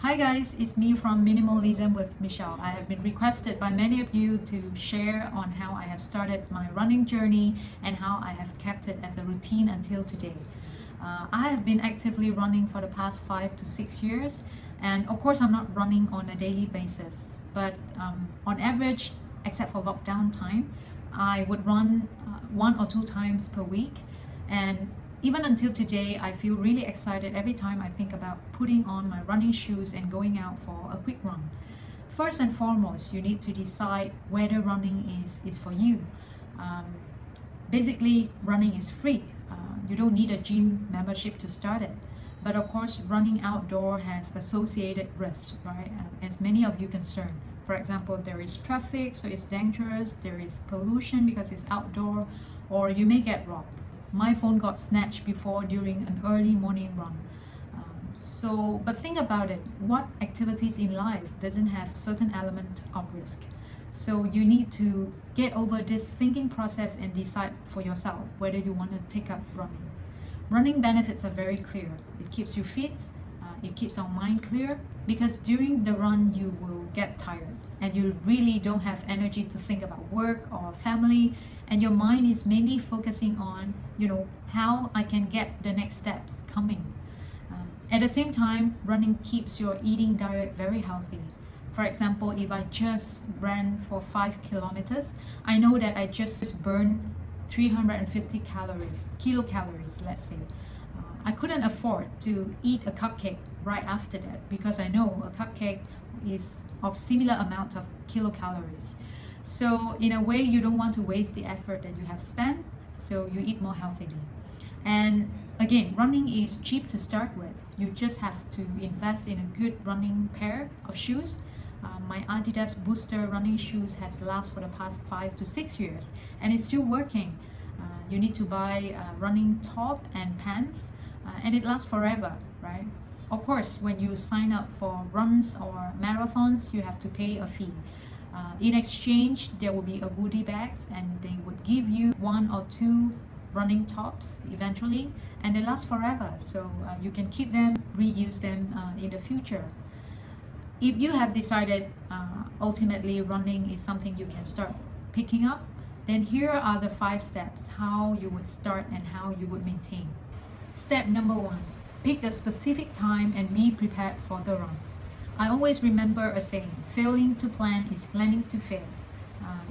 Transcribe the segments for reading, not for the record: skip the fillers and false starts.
Hi guys, it's me from Minimalism with Michelle. I have been requested by many of you to share on how I have started my running journey and how I have kept it as a routine until today. I have been actively running for the past 5 to 6 years, and of course, I'm not running on a daily basis, but on average, except for lockdown time, I would run 1 or 2 times per week. And even until today, I feel really excited every time I think about putting on my running shoes and going out for a quick run. First and foremost, you need to decide whether running is for you. Um, Basically, running is free. You don't need a gym membership to start it. But of course, running outdoor has associated risks, right? As many of you concerned. For example, there is traffic, so it's dangerous. There is pollution because it's outdoor, or you may get robbed. My phone got snatched before during an early morning run. But think about it. What activities in life doesn't have certain element of risk? So you need to get over this thinking process and decide for yourself whether you want to take up running. Running benefits are very clear. It keeps you fit, it keeps our mind clear, because during the run you will get tired and you really don't have energy to think about work or family, and your mind is mainly focusing on, how I can get the next steps coming. At the same time, running keeps your eating diet very healthy. For example, if I just ran for 5 kilometers, I know that I just burned 350 kilocalories, let's say. I couldn't afford to eat a cupcake right after that because I know a cupcake is of similar amount of kilocalories. So in a way, you don't want to waste the effort that you have spent, so you eat more healthily. And again, running is cheap to start with. You just have to invest in a good running pair of shoes. My Adidas Booster running shoes has lasted for the past 5 to 6 years and it's still working. You need to buy a running top and pants, and it lasts forever, right? Of course, when you sign up for runs or marathons, you have to pay a fee. In exchange, there will be a goodie bags and they would give you 1 or 2 running tops eventually, and they last forever, so you can keep them, reuse them in the future. If you have decided ultimately running is something you can start picking up, then here are the 5 steps how you would start and how you would maintain. Step number 1, pick a specific time and be prepared for the run. I always remember a saying, failing to plan is planning to fail.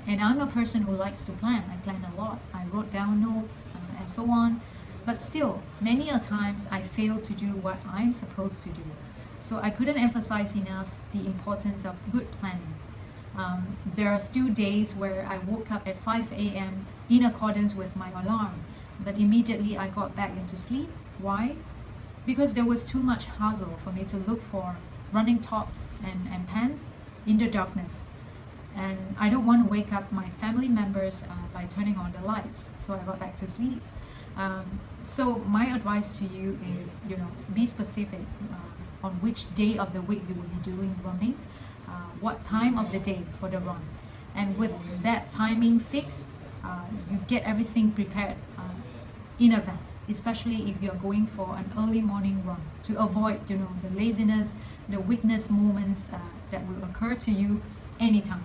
And I'm a person who likes to plan. I plan a lot. I wrote down notes and so on. But still, many a times I fail to do what I'm supposed to do. So I couldn't emphasize enough the importance of good planning. There are still days where I woke up at 5 a.m. in accordance with my alarm, but immediately I got back into sleep. Why? Because there was too much hassle for me to look for running tops and pants in the darkness. And I don't want to wake up my family members by turning on the lights, so I got back to sleep. So my advice to you is, be specific on which day of the week you will be doing running, what time of the day for the run. And with that timing fixed, you get everything prepared in advance, especially if you're going for an early morning run, to avoid, the laziness, the weakness moments that will occur to you anytime.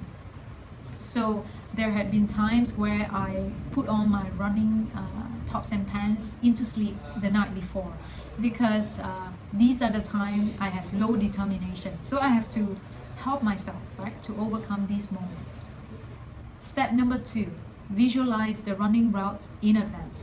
So there had been times where I put on my running tops and pants into sleep the night before, because these are the time I have low determination. So I have to help myself, right, to overcome these moments. Step number 2, visualize the running routes in advance.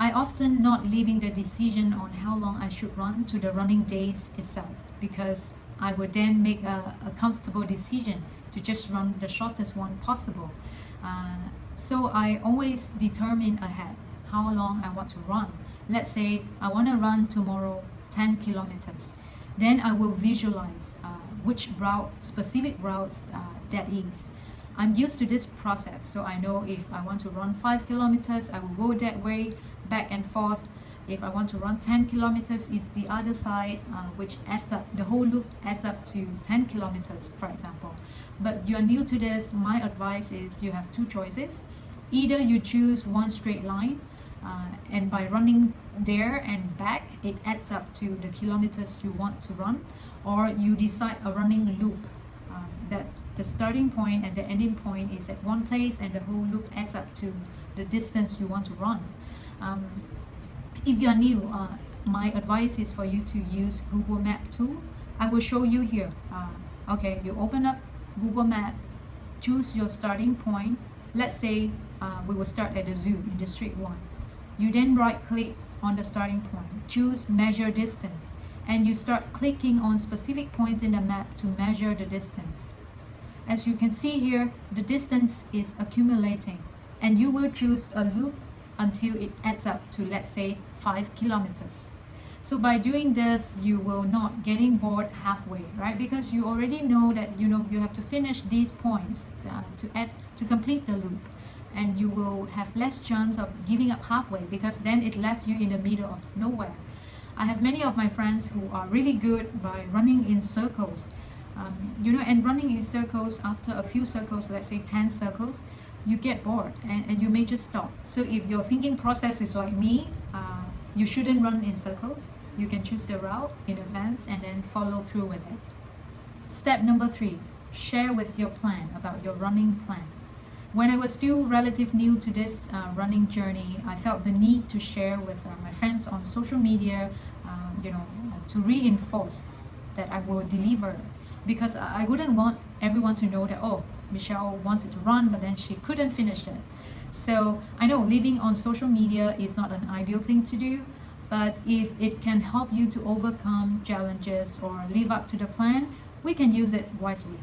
I often not leaving the decision on how long I should run to the running days itself, because I would then make a comfortable decision to just run the shortest one possible. So I always determine ahead how long I want to run. Let's say I want to run tomorrow 10 kilometers. Then I will visualize which specific routes that is. I'm used to this process, so I know if I want to run 5 kilometers, I will go that way, back and forth. If I want to run 10 kilometers, it's the other side, which adds up, the whole loop adds up to 10 kilometers, for example. But you're new to this, my advice is you have 2 choices. Either you choose one straight line, and by running there and back, it adds up to the kilometers you want to run, or you decide a running loop that the starting point and the ending point is at one place and the whole loop adds up to the distance you want to run. Um, if you are new, my advice is for you to use Google Map tool. I will show you here. Okay, you open up Google Map, choose your starting point. Let's say we will start at the zoo in District 1. You then right click on the starting point, choose measure distance, and you start clicking on specific points in the map to measure the distance. As you can see here, the distance is accumulating, and you will choose a loop until it adds up to, let's say, 5 kilometers. So by doing this, you will not getting bored halfway, right? Because you already know that you have to finish these points to complete the loop, and you will have less chance of giving up halfway, because then it left you in the middle of nowhere. I have many of my friends who are really good by running in circles, and running in circles, after a few circles, let's say 10 circles, you get bored and you may just stop. So if your thinking process is like me, you shouldn't run in circles. You can choose the route in advance and then follow through with it. Step number 3, share with your plan about your running plan. When I was still relatively new to this running journey, I felt the need to share with my friends on social media, to reinforce that I will deliver, because I wouldn't want everyone to know that, oh, Michelle wanted to run, but then she couldn't finish it. So I know living on social media is not an ideal thing to do, but if it can help you to overcome challenges or live up to the plan, we can use it wisely.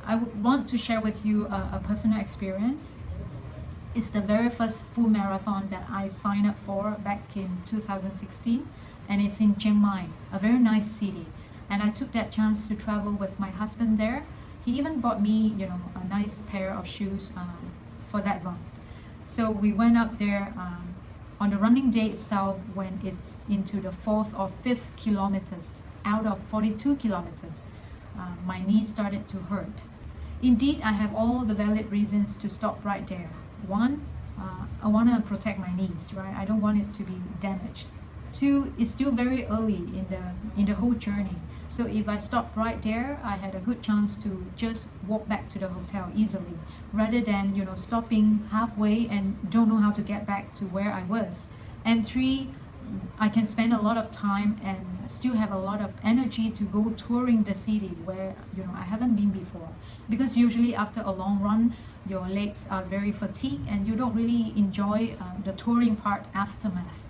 I would want to share with you a personal experience. It's the very first full marathon that I signed up for back in 2016, and it's in Chiang Mai, a very nice city. And I took that chance to travel with my husband there. He even bought me, a nice pair of shoes for that run. So we went up there on the running day itself, when it's into the 4th or 5th kilometers out of 42 kilometers. My knees started to hurt. Indeed, I have all the valid reasons to stop right there. One, I want to protect my knees, right? I don't want it to be damaged. 2, it's still very early in the whole journey. So if I stopped right there, I had a good chance to just walk back to the hotel easily, rather than stopping halfway and don't know how to get back to where I was. And 3, I can spend a lot of time and still have a lot of energy to go touring the city where I haven't been before, because usually after a long run your legs are very fatigued and you don't really enjoy the touring part aftermath.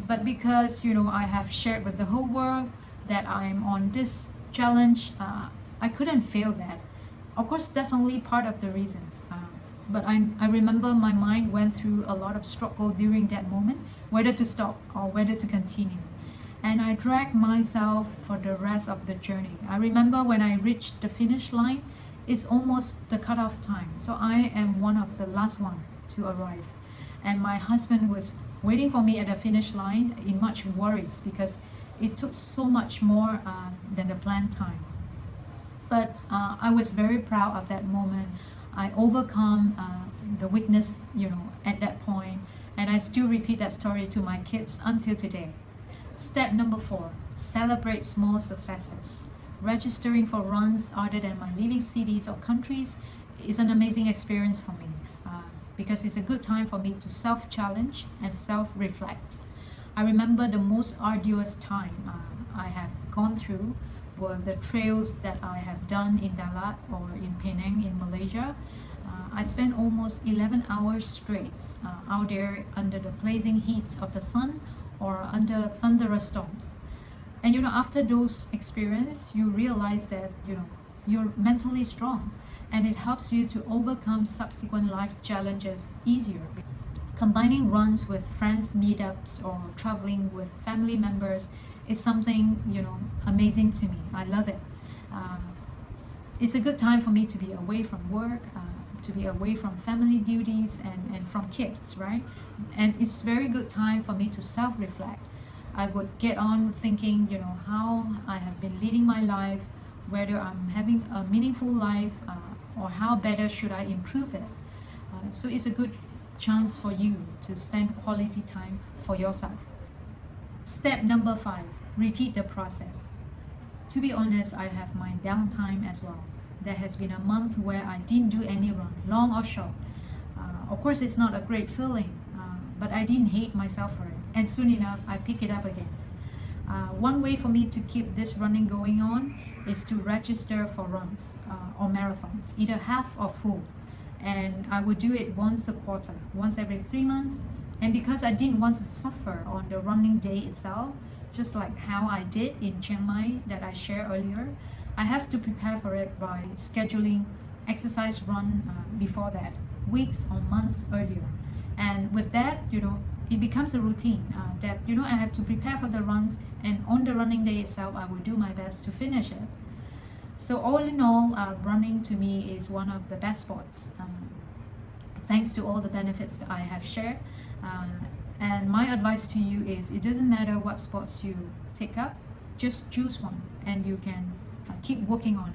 But because I have shared with the whole world that I'm on this challenge, I couldn't fail that. Of course, that's only part of the reasons. But I remember my mind went through a lot of struggle during that moment, whether to stop or whether to continue. And I dragged myself for the rest of the journey. I remember when I reached the finish line, it's almost the cutoff time. So I am one of the last one to arrive. And my husband was waiting for me at the finish line in much worries, because it took so much more than the planned time. But I was very proud of that moment. I overcome the weakness, at that point, and I still repeat that story to my kids until today. Step number 4, celebrate small successes. Registering for runs other than my living cities or countries is an amazing experience for me, because it's a good time for me to self-challenge and self-reflect. I remember the most arduous time I have gone through were the trails that I have done in Dalat or in Penang in Malaysia. I spent almost 11 hours straight out there under the blazing heat of the sun or under thunderous storms. And after those experiences, you realize that you're mentally strong, and it helps you to overcome subsequent life challenges easier. Combining runs with friends meetups or traveling with family members is something amazing to me. I love it. It's a good time for me to be away from work, to be away from family duties and from kids, right? And it's very good time for me to self-reflect. I would get on thinking how I have been leading my life, whether I'm having a meaningful life, or how better should I improve it. So it's a good chance for you to spend quality time for yourself. Step number 5, repeat the process. To be honest, I have my downtime as well. There has been a month where I didn't do any run, long or short. Of course, it's not a great feeling, but I didn't hate myself for it. And soon enough, I pick it up again. One way for me to keep this running going on is to register for runs or marathons, either half or full. And I would do it once a quarter, once every 3 months. And because I didn't want to suffer on the running day itself, just like how I did in Chiang Mai that I shared earlier, I have to prepare for it by scheduling exercise run before that, weeks or months earlier. And with that, it becomes a routine that, I have to prepare for the runs, and on the running day itself, I will do my best to finish it. So all in all, running to me is one of the best sports. Thanks to all the benefits that I have shared. And my advice to you is, it doesn't matter what sports you take up, just choose one and you can keep working on it.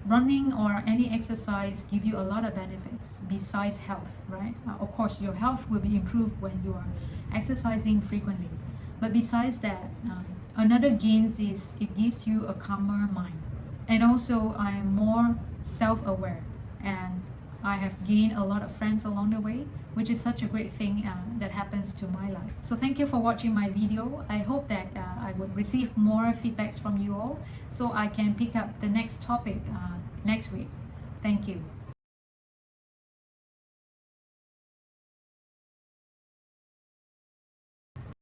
Running or any exercise give you a lot of benefits besides health, right? Of course, your health will be improved when you are exercising frequently. But besides that, another gains is it gives you a calmer mind. And also, I am more self-aware, and I have gained a lot of friends along the way, which is such a great thing that happens to my life. So thank you for watching my video. I hope that I would receive more feedbacks from you all so I can pick up the next topic next week. Thank you.